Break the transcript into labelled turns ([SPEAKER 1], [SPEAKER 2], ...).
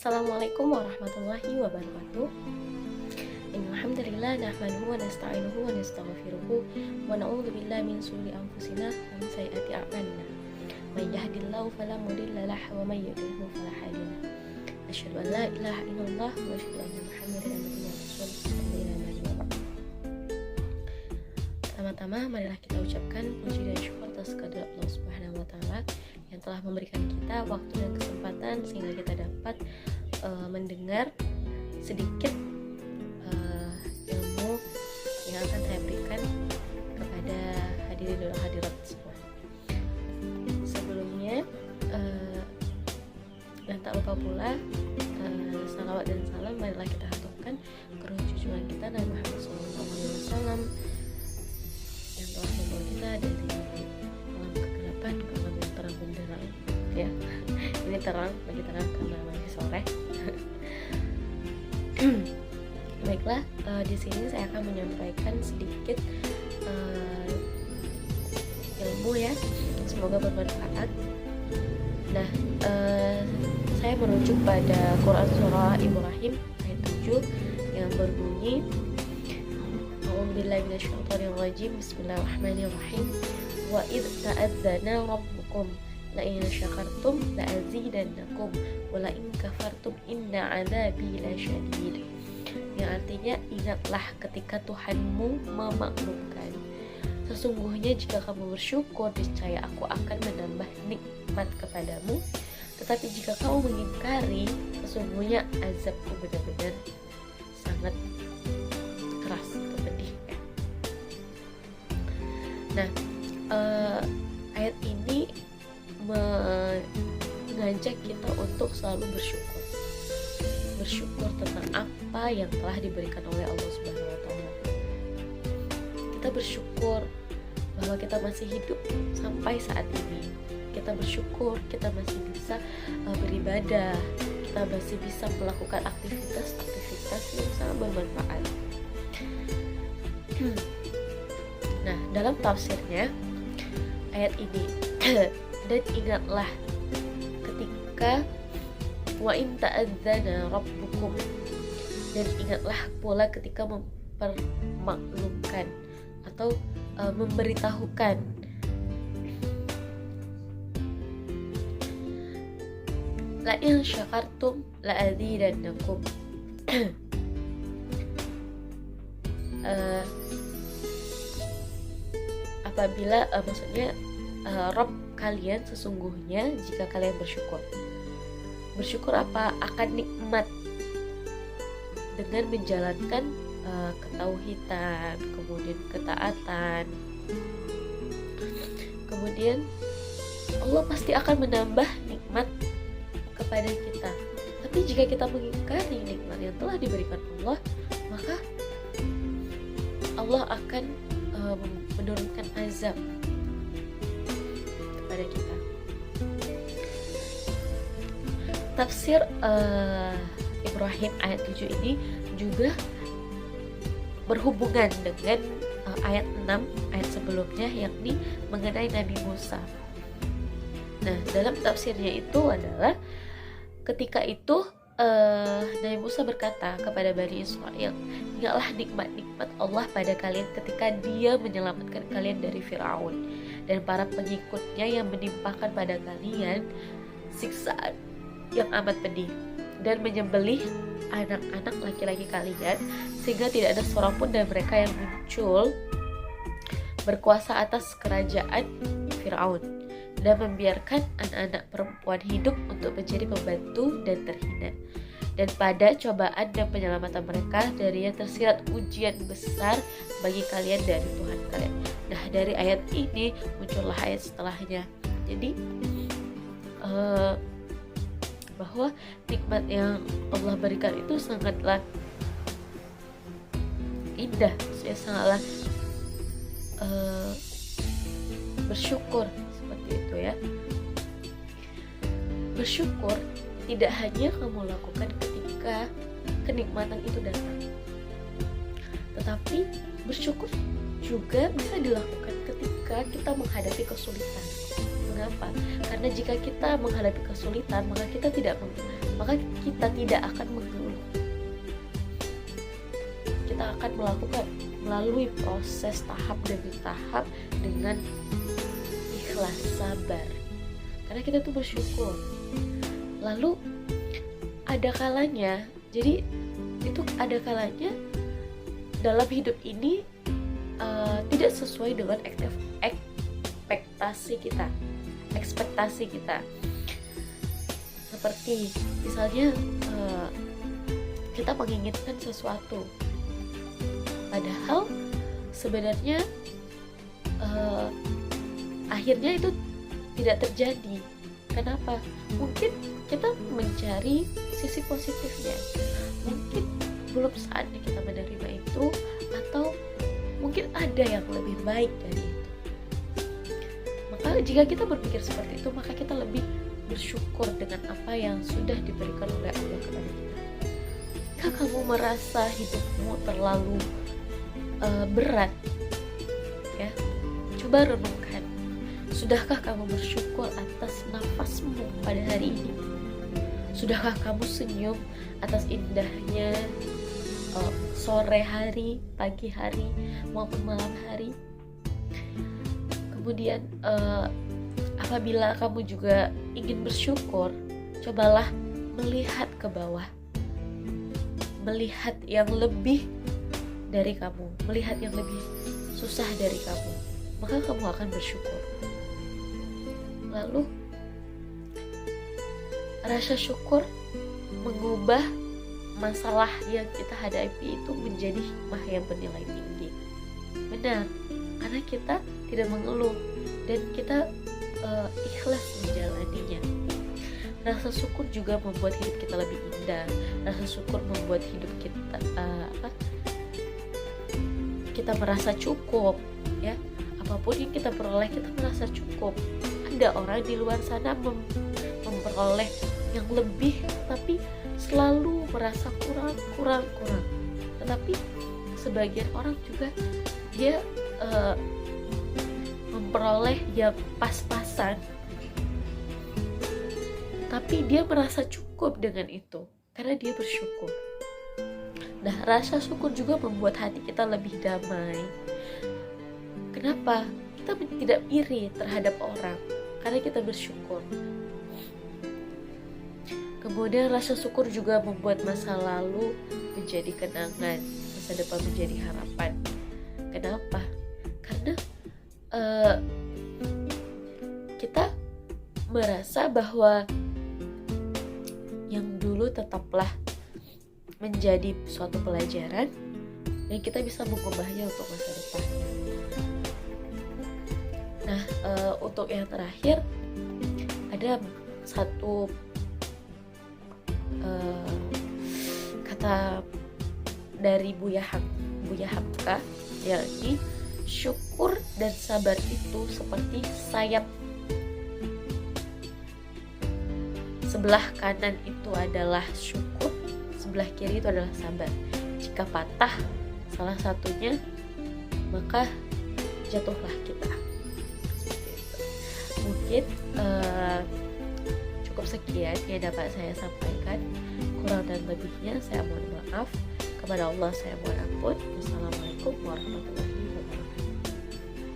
[SPEAKER 1] Assalamualaikum warahmatullahi wabarakatuh. Alhamdulillah nahmaduhu wa nasta'inuhu wa nastaghfiruhu wa na'udzu billahi min shururi anfusina wa min sayyiati a'malina. May yahdihillahu fala mudilla lahu wa may yudlilhu fala hadiya lahu. Asyhadu an la ilaha illallah wa asyhadu anna Muhammadan abduhu wa rasuluh. Pertama-tama marilah kita ucapkan puji dan syukur atas kehadirat Allah Subhanahu wa taala yang telah memberikan kita waktu dan kesempatan sehingga kita dapat mendengar sedikit ilmu yang akan saya berikan kepada hadirin dan hadirat semua. Sebelumnya dan tak lupa pula salawat dan salam marilah kita haturkan ke junjungan kita Nabi Muhammad SAW yang telah membawa kita dari malam kegelapan ke malam yang terang benderang. Ya, ini terang, lagi terang karena masih sore. Baiklah, di sini saya akan menyampaikan sedikit ilmu ya, semoga bermanfaat. Nah, saya merujuk pada Quran surah Ibrahim ayat 7 yang berbunyi A'udzubillahi minasyaitonirrajim. Bismillahirrahmanirrahim. Wa idz ta'adzana rabbukum la in syakartum la azidannakum wa la in kafartum inna 'adzabi lasyadid. Yang artinya, ingatlah ketika Tuhanmu memaklumkan, sesungguhnya jika kamu bersyukur niscaya aku akan menambah nikmat kepadamu, tetapi jika kamu mengingkari sesungguhnya azabku benar-benar sangat keras atau pedih ya. Nah, ayat ini mengajak kita untuk selalu bersyukur tentang apa yang telah diberikan oleh Allah Subhanahu wa taala. Kita bersyukur bahwa kita masih hidup sampai saat ini. Kita bersyukur kita masih bisa beribadah, kita masih bisa melakukan aktivitas yang sangat bermanfaat. Nah, dalam tafsirnya ayat ini dan ingatlah ketika wa in ta'adzana rabbukum, dan ingatlah pula ketika mempermaklumkan atau memberitahukan la in syakartum la azidannakum. Apabila maksudnya Rabb kalian sesungguhnya jika kalian bersyukur apa akan nikmat dengan menjalankan ketauhidan, kemudian ketaatan, kemudian Allah pasti akan menambah nikmat kepada kita. Tapi jika kita mengingkari nikmat yang telah diberikan Allah, maka Allah akan menurunkan azab kepada kita. Tafsir Ibrahim ayat 7 ini juga berhubungan dengan ayat 6 ayat sebelumnya, yakni mengenai Nabi Musa. Nah, dalam tafsirnya itu adalah ketika itu Nabi Musa berkata kepada Bani Israel, ingatlah nikmat-nikmat Allah pada kalian ketika Dia menyelamatkan kalian dari Fir'aun dan para pengikutnya yang menimpakan pada kalian siksaan yang amat pedih dan menyembelih anak-anak laki-laki kalian sehingga tidak ada seorang pun dari mereka yang muncul berkuasa atas kerajaan Fir'aun dan membiarkan anak-anak perempuan hidup untuk menjadi pembantu dan terhina. Dan pada cobaan dan penyelamatan mereka darinya tersirat ujian besar bagi kalian dari Tuhan kalian. Nah, dari ayat ini muncullah ayat setelahnya. Jadi bahwa nikmat yang Allah berikan itu sangatlah indah, sangatlah bersyukur seperti itu ya. Bersyukur tidak hanya kamu lakukan ketika kenikmatan itu datang, tetapi bersyukur juga bisa dilakukan ketika kita menghadapi kesulitan. Mengapa? Karena jika kita menghadapi kesulitan, maka kita tidak maka kita tidak akan mengeluh. Kita akan melalui proses tahap demi tahap dengan ikhlas, sabar, karena kita tuh bersyukur. Lalu ada kalanya, jadi itu ada kalanya dalam hidup ini tidak sesuai dengan ekspektasi kita. Seperti misalnya kita menginginkan sesuatu, padahal sebenarnya akhirnya itu tidak terjadi. Kenapa? Mungkin kita mencari sisi positifnya, mungkin belum saatnya kita menerima itu, atau mungkin ada yang lebih baik dari itu. Maka jika kita berpikir seperti itu, maka kita lebih bersyukur dengan apa yang sudah diberikan oleh Allah kepada kita. Jika kamu merasa hidupmu terlalu berat, ya, coba renungkan, sudahkah kamu bersyukur atas nafasmu pada hari ini? Sudahkah kamu senyum atas indahnya sore hari, pagi hari, maupun malam hari? Kemudian apabila kamu juga ingin bersyukur, cobalah melihat ke bawah, melihat yang lebih dari kamu, melihat yang lebih susah dari kamu, maka kamu akan bersyukur. Lalu rasa syukur mengubah masalah yang kita hadapi itu menjadi hikmah yang bernilai tinggi. Benar, karena kita tidak mengeluh dan kita ikhlas menjalaninya. Rasa syukur juga membuat hidup kita lebih indah. Rasa syukur membuat hidup kita kita merasa cukup, ya. Apapun yang kita peroleh, kita merasa cukup. Ada orang di luar sana memperoleh yang lebih, tapi selalu merasa kurang. Tetapi sebagian orang juga dia memperoleh yang pas-pasan, tapi dia merasa cukup dengan itu karena dia bersyukur. Nah, rasa syukur juga membuat hati kita lebih damai. Kenapa? Kita tidak iri terhadap orang karena kita bersyukur. Kemudian rasa syukur juga membuat masa lalu menjadi kenangan, masa depan menjadi harapan. Kenapa? Karena kita merasa bahwa yang dulu tetaplah menjadi suatu pelajaran dan kita bisa mengubahnya untuk masa depan. Nah, untuk yang terakhir ada satu kata dari Buya Hamka, yakni syukur dan sabar itu seperti sayap. Sebelah kanan itu adalah syukur, sebelah kiri itu adalah sabar. Jika patah salah satunya, maka jatuhlah kita. Mungkin cukup sekian yang dapat saya sampaikan. Kurang dan lebihnya saya mohon maaf. Kepada Allah saya mohon ampun. Wassalamualaikum warahmatullahi wabarakatuh.